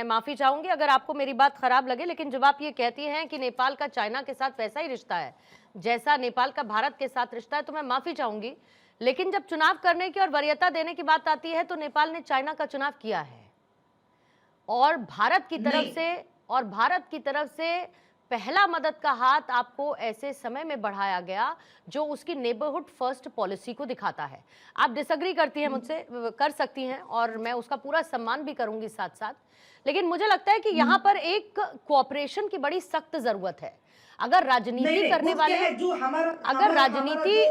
मैं माफी चाहूंगी अगर आपको मेरी बात खराब लगे, लेकिन जब आप ये कहती हैं कि नेपाल का चाइना के साथ वैसा ही रिश्ता है जैसा नेपाल का भारत के साथ रिश्ता है, तो मैं माफी चाहूंगी। लेकिन जब चुनाव करने की और वरीयता देने की बात आती है तो नेपाल ने चाइना का चुनाव किया है, और भारत की तरफ नहीं, से पहला मदद का हाथ आपको ऐसे समय में बढ़ाया गया जो उसकी नेबरहुड फर्स्ट पॉलिसी को दिखाता है। आप डिसएग्री करती हैं मुझसे, कर सकती हैं, और मैं उसका पूरा सम्मान भी करूंगी साथ साथ, लेकिन मुझे लगता है कि यहाँ पर एक कोऑपरेशन की बड़ी सख्त जरूरत है। अगर नहीं, राजनीति नहीं, करने वो क्या वाले, है जो हमारा अगर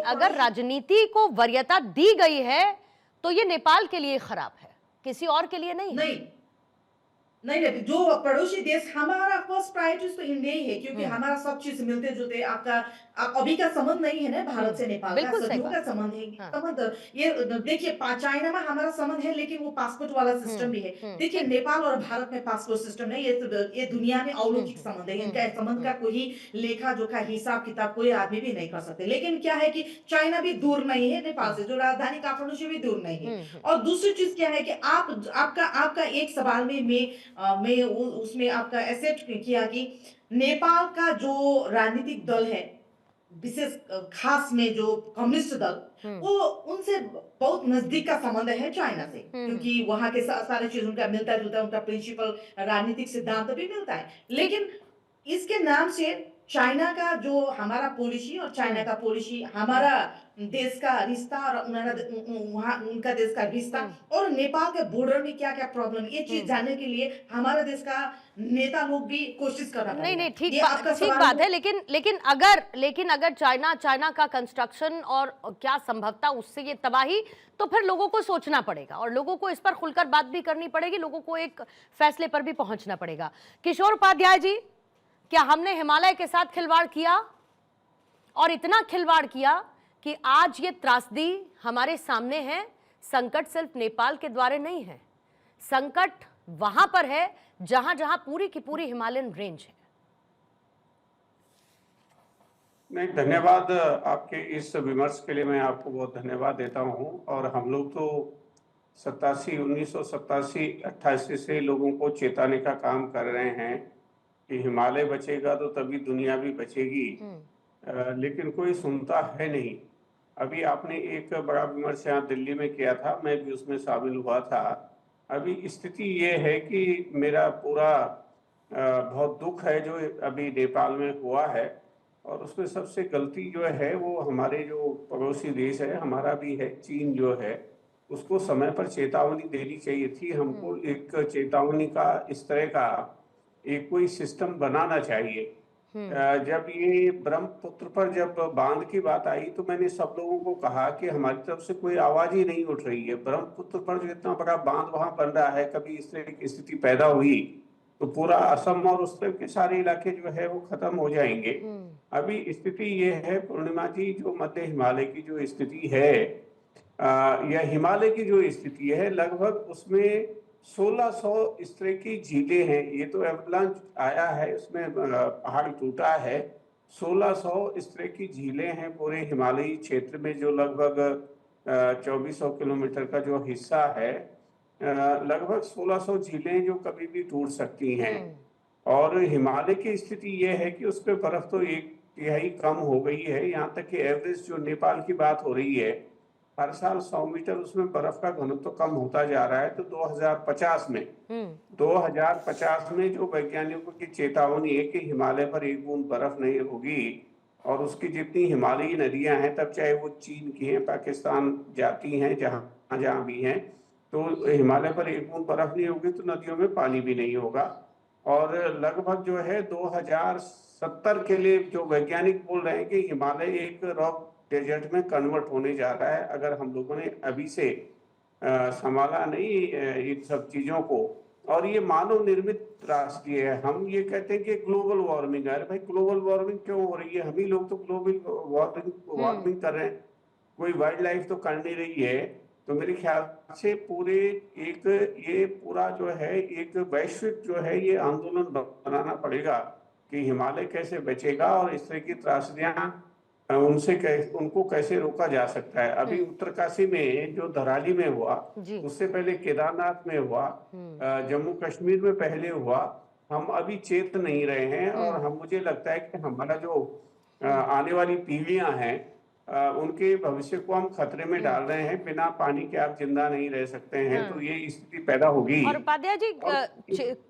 पड़ोसी। राजनीति को वरीयता दी गई है तो ये नेपाल के लिए खराब है, किसी और के लिए नहीं है। नहीं, नहीं, नहीं, जो पड़ोसी देश हमारा फर्स्ट प्रायोरिटीज़ तो इंडिया ही है क्योंकि हम्म। हमारा सब चीज़ मिलते-जुलते आपका अभी का संबंध नहीं है ना भारत से नेपाल का, बिल्कुल सही सदियों का बात है। संबंध है। हाँ। संबंध ये देखिए चाइना में हमारा संबंध है लेकिन वो पासपोर्ट वाला सिस्टम भी है। देखिए ठीक। नेपाल और भारत में पासपोर्ट सिस्टम नहीं, ये दुनिया में अलौकिक हम्म। संबंध है। इनका हम्म। संबंध का हम्म। कोई लेखा-जोखा, हिसाब-किताब कोई आदमी भी नहीं कर सकते। लेकिन क्या है कि चाइना भी दूर नहीं है नेपाल हम्म। से, जो राजधानी काठमांडू से भी दूर नहीं है। हम्म। और दूसरी चीज़ क्या है कि आपका आपका एक सवाल में मैं उसमें आपका एक्सेप्ट किया कि नेपाल का जो राजनीतिक दल है, विशेष खास में जो कम्युनिस्ट दल, हम्म। वो उनसे बहुत नज़दीक का संबंध है चाइना से, हम्म। क्योंकि वहाँ के सारे चीज़ उनका मिलता-जुलता है, उनका प्रिंसिपल राजनीतिक सिद्धांत भी मिलता है। ठीक। लेकिन इसके नाम से चाइना का जो हमारा पॉलिसी और चाइना हम्म। का पॉलिसी, हम्म। हमारा देश का रिश्ता और हम्म। वहाँ उनका देश का रिश्ता हम्म। और नेपाल के बॉर्डर में क्या-क्या प्रॉब्लम है, ये चीज़ हम्म। जानने के लिए हमारे देश का नेता लोग भी कोशिश करना नहीं पड़ेगा। नहीं, ये आपका ठीक सवाल बात हो। है, लेकिन अगर चाइना का कंस्ट्रक्शन और क्या संभवतः उससे ये तबाही, तो फिर लोगों को सोचना पड़ेगा और लोगों को इस पर खुलकर बात भी करनी पड़ेगी, लोगों को एक फैसले पर भी पहुंचना पड़ेगा। किशोर उपाध्याय जी, क्या हमने हिमालय के साथ खिलवाड़ किया, और इतना खिलवाड़ किया कि आज ये त्रासदी हमारे सामने है? संकट सिर्फ नेपाल के द्वारे नहीं है, संकट वहां पर है जहां जहां पूरी की पूरी हिमालयन रेंज है। नहीं, धन्यवाद आपके इस विमर्श के लिए। मैं आपको बहुत धन्यवाद देता हूं। और हम लोग तो 1987 से लोगों को चेताने का काम कर रहे हैं कि हिमालय बचेगा तो तभी दुनिया भी बचेगी। लेकिन कोई सुनता है नहीं। अभी आपने एक बड़ा विमर्श यहाँ दिल्ली में किया था, मैं भी उसमें शामिल हुआ था। अभी स्थिति ये है कि मेरा पूरा बहुत दुख है जो अभी नेपाल में हुआ है, और उसमें सबसे गलती जो है वो हमारे जो पड़ोसी देश है, हमारा भी है, चीन जो है, उसको समय पर चेतावनी देनी चाहिए थी। हमको एक चेतावनी का इस तरह का एक कोई सिस्टम बनाना चाहिए। जब ये ब्रह्मपुत्र पर जब बांध की बात आई तो मैंने सब लोगों को कहा कि हमारी तरफ से कोई आवाज ही नहीं उठ रही है। ब्रह्मपुत्र पर जो इतना बड़ा बांध वहां बन रहा है, कभी इस तरह की स्थिति पैदा हुई तो पूरा असम और उस तरफ के सारे इलाके जो है वो खत्म हो जाएंगे। अभी स्थिति ये है पूर्णिमा जी, जो मध्य हिमालय की जो स्थिति है, या हिमालय की जो स्थिति है, लगभग उसमें 1600 इस तरह की झीलें हैं। ये तो एवलांच आया है, उसमें पहाड़ टूटा है। 1600 इस तरह की झीलें हैं पूरे हिमालयी क्षेत्र में, जो लगभग 2400 किलोमीटर का जो हिस्सा है, लगभग 1600 झीलें जो कभी भी टूट सकती हैं। और हिमालय की स्थिति यह है कि उस पर बर्फ तो एक तिहाई कम हो गई है। यहाँ तक कि एवरेज जो नेपाल की बात हो रही है, हर साल 100 मीटर उसमें बर्फ का घनत्व तो कम होता जा रहा है। तो 2050 में जो वैज्ञानिकों की चेतावनी है कि हिमालय पर एक बूंद बर्फ नहीं होगी, और उसकी जितनी हिमालयी नदियां हैं, तब चाहे वो चीन की हैं, पाकिस्तान जाती हैं, जहां जहां भी हैं, तो हिमालय पर एक बूंद बर्फ नहीं होगी तो नदियों में पानी भी नहीं होगा। और लगभग जो है 2070 के लिए जो वैज्ञानिक बोल रहे हैं कि हिमालय एक रॉक डेजर्ट में कन्वर्ट होने जा रहा है, अगर हम लोगों ने अभी से संभाला नहीं इन सब चीजों को। और ये मानव निर्मित त्रासदी है। हम ये कहते हैं कि ग्लोबल वार्मिंग है। अरे भाई, ग्लोबल वार्मिंग क्यों हो रही है? हम ही लोग तो ग्लोबल वार्मिंग कर रहे हैं, कोई वाइल्ड लाइफ तो कर नहीं रही है। तो मेरे ख्याल से पूरे एक ये पूरा जो है एक वैश्विक जो है ये आंदोलन बनाना पड़ेगा कि हिमालय कैसे बचेगा और इस तरह की त्रासदियां उनको कैसे रोका जा सकता है। अभी उत्तरकाशी में जो धराली में हुआ, जी। उससे पहले केदारनाथ में हुआ, जम्मू कश्मीर में पहले हुआ। हम अभी चेत नहीं रहे हैं और मुझे लगता है कि हमारा जो आने वाली पीढ़ियां हैं, उनके भविष्य को हम खतरे में डाल रहे हैं। बिना पानी के आप जिंदा नहीं रह सकते हैं, तो ये स्थिति पैदा होगी। और उपाध्याय जी, और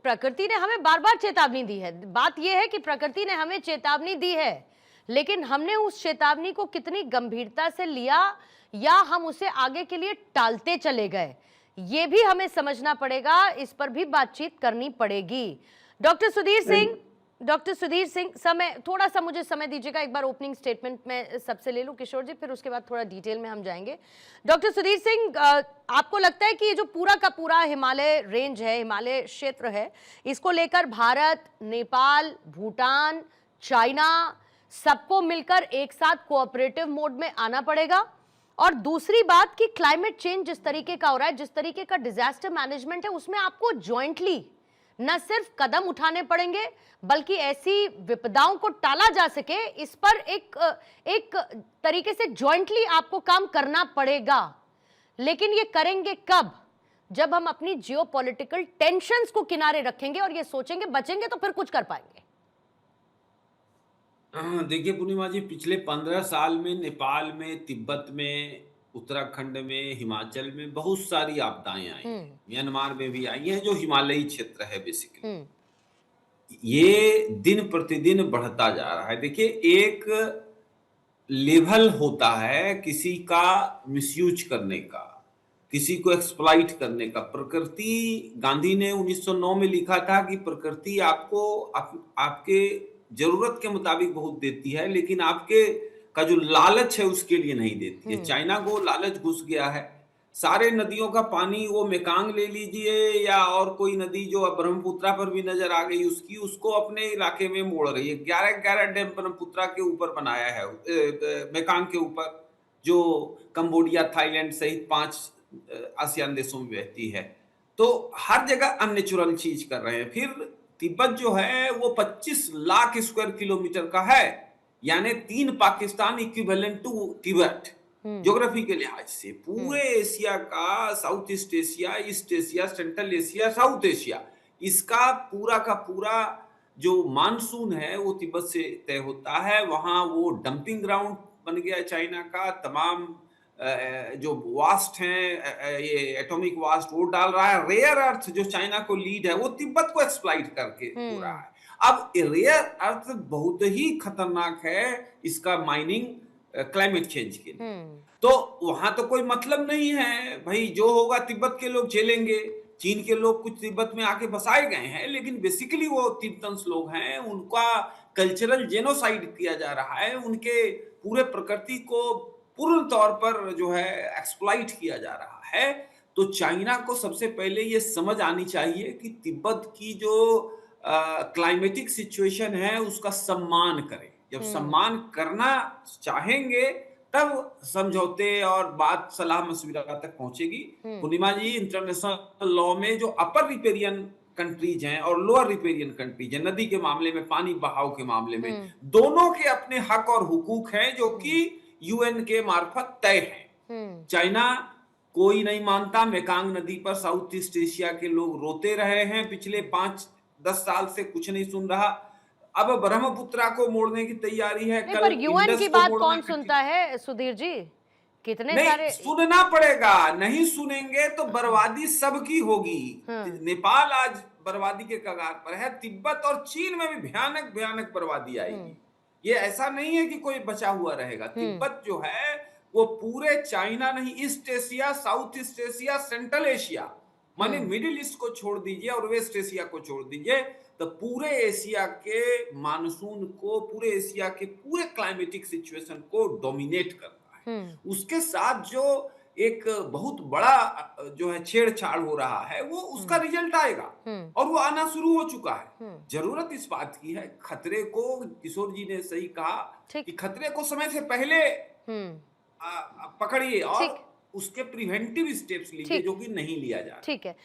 प्रकृति ने हमें बार बार चेतावनी दी है। बात यह है कि प्रकृति ने हमें चेतावनी दी है, लेकिन हमने उस चेतावनी को कितनी गंभीरता से लिया या हम उसे आगे के लिए टालते चले गए, ये भी हमें समझना पड़ेगा। इस पर भी बातचीत करनी पड़ेगी। डॉक्टर सुधीर सिंह, समय थोड़ा सा मुझे समय दीजिएगा। एक बार ओपनिंग स्टेटमेंट में सबसे ले लूं किशोर जी, फिर उसके बाद थोड़ा डिटेल में हम जाएंगे। डॉक्टर सुधीर सिंह, आपको लगता है कि ये जो पूरा का पूरा हिमालय रेंज है, हिमालय क्षेत्र है, इसको लेकर भारत, नेपाल, भूटान, चाइना, सबको मिलकर एक साथ कोऑपरेटिव मोड में आना पड़ेगा? और दूसरी बात कि क्लाइमेट चेंज जिस तरीके का हो रहा है, जिस तरीके का डिजास्टर मैनेजमेंट है, उसमें आपको जॉइंटली न सिर्फ कदम उठाने पड़ेंगे, बल्कि ऐसी विपदाओं को टाला जा सके, इस पर एक तरीके से जॉइंटली आपको काम करना पड़ेगा। लेकिन ये करेंगे कब? जब हम अपनी जियोपॉलिटिकल टेंशंस को किनारे रखेंगे और ये सोचेंगे बचेंगे तो फिर कुछ कर पाएंगे। देखिए पूर्णिमा जी, पिछले 15 साल में नेपाल में, तिब्बत में, उत्तराखंड में, हिमाचल में बहुत सारी आपदाएं आई हैं। म्यांमार में भी आई हैं, जो हिमालयी क्षेत्र है बेसिकली। ये दिन प्रतिदिन बढ़ता जा रहा है। देखिए, एक लेवल होता है किसी का मिसयूज करने का, किसी को एक्सप्लॉइट करने का। प्रकृति, गांधी ने 1909 में लिखा था कि प्रकृति आपको आपके जरूरत के मुताबिक बहुत देती है, लेकिन आपके का जो लालच है उसके लिए नहीं देती है। चाइना को लालच घुस गया है। सारे नदियों का पानी, वो मेकांग ले लीजिए या और कोई नदी जो अब ब्रह्मपुत्रा पर भी नजर आ गई, उसको अपने इलाके में मोड़ रही है। 11 डैम ब्रह्मपुत्रा के ऊपर बनाया है, मेकांग के ऊपर, जो कंबोडिया, थाईलैंड सहित 5 आसियान देशों में बहती है। तो हर जगह अननेचुरल चीज कर रहे हैं। फिर तिब्बत जो है वो 25 लाख स्क्वायर किलोमीटर का है, यानी 3 Pakistan equivalent to Tibet geography के लिहाज से। पूरे एशिया का, South East Asia, East Asia, Central Asia, South Asia, इसका पूरा का पूरा जो मानसून है वो तिब्बत से तय होता है। वहां वो डंपिंग ग्राउंड बन गया चाइना का। तमाम जो वास्ट हैं, ये एटॉमिक वास्ट वो डाल रहा है। रेयर अर्थ जो चाइना को लीड है, वो तिब्बत को एक्सप्लॉइट करके हो रहा है। अब रेयर अर्थ बहुत ही खतरनाक है, इसका माइनिंग क्लाइमेट चेंज के लिए। तो वहां तो कोई मतलब नहीं है भाई, जो होगा तिब्बत के लोग झेलेंगे। चीन के लोग कुछ तिब्बत में आके बसाए गए हैं, लेकिन बेसिकली वो तिब्बतन्स लोग हैं। उनका कल्चरल जेनोसाइड किया जा रहा है, उनके पूरे प्रकृति को पूर्ण तौर पर जो है एक्सप्लॉइट किया जा रहा है। तो चाइना को सबसे पहले ये समझ आनी चाहिए कि तिब्बत की जो क्लाइमेटिक सिचुएशन है उसका सम्मान करें। जब सम्मान करना चाहेंगे तब समझौते और बात सलाह मशविरा तक पहुंचेगी। पूर्णिमा जी, इंटरनेशनल लॉ में जो अपर रिपेरियन कंट्रीज हैं और लोअर रिपेरियन कंट्रीज हैं, नदी के मामले में, पानी बहाव के मामले में, दोनों के अपने हक और हुकूक हैं जो कि यूएन के मार्फत तय है। चाइना कोई नहीं मानता। मेकांग नदी पर साउथ ईस्ट एशिया के लोग रोते रहे हैं पिछले 5-10 साल से, कुछ नहीं सुन रहा। अब ब्रह्मपुत्रा को मोड़ने की तैयारी है। पर यूएन की बात कौन सुनता है सुधीर जी? कितने सारे सुनना पड़ेगा। नहीं सुनेंगे तो बर्बादी सबकी होगी। नेपाल आज बर्बादी के कगार पर है। तिब्बत और चीन में भी भयानक भयानक बर्बादी आएगी। ये ऐसा नहीं है कि कोई बचा हुआ रहेगा। तिब्बत जो है वो पूरे चाइना नहीं, east Asia, south East Asia, Central Asia, माने मिडिल ईस्ट को छोड़ दीजिए और वेस्ट एशिया को छोड़ दीजिए, तो पूरे एशिया के मानसून को, पूरे एशिया के पूरे क्लाइमेटिक सिचुएशन को डोमिनेट करता है। उसके साथ जो एक बहुत बड़ा जो है छेड़छाड़ हो रहा है, वो उसका रिजल्ट आएगा और वो आना शुरू हो चुका है। जरूरत इस बात की है, खतरे को, किशोर जी ने सही कहा कि खतरे को समय से पहले पकड़िए और उसके प्रिवेंटिव स्टेप्स लीजिए, जो कि नहीं लिया जा रहा। ठीक है।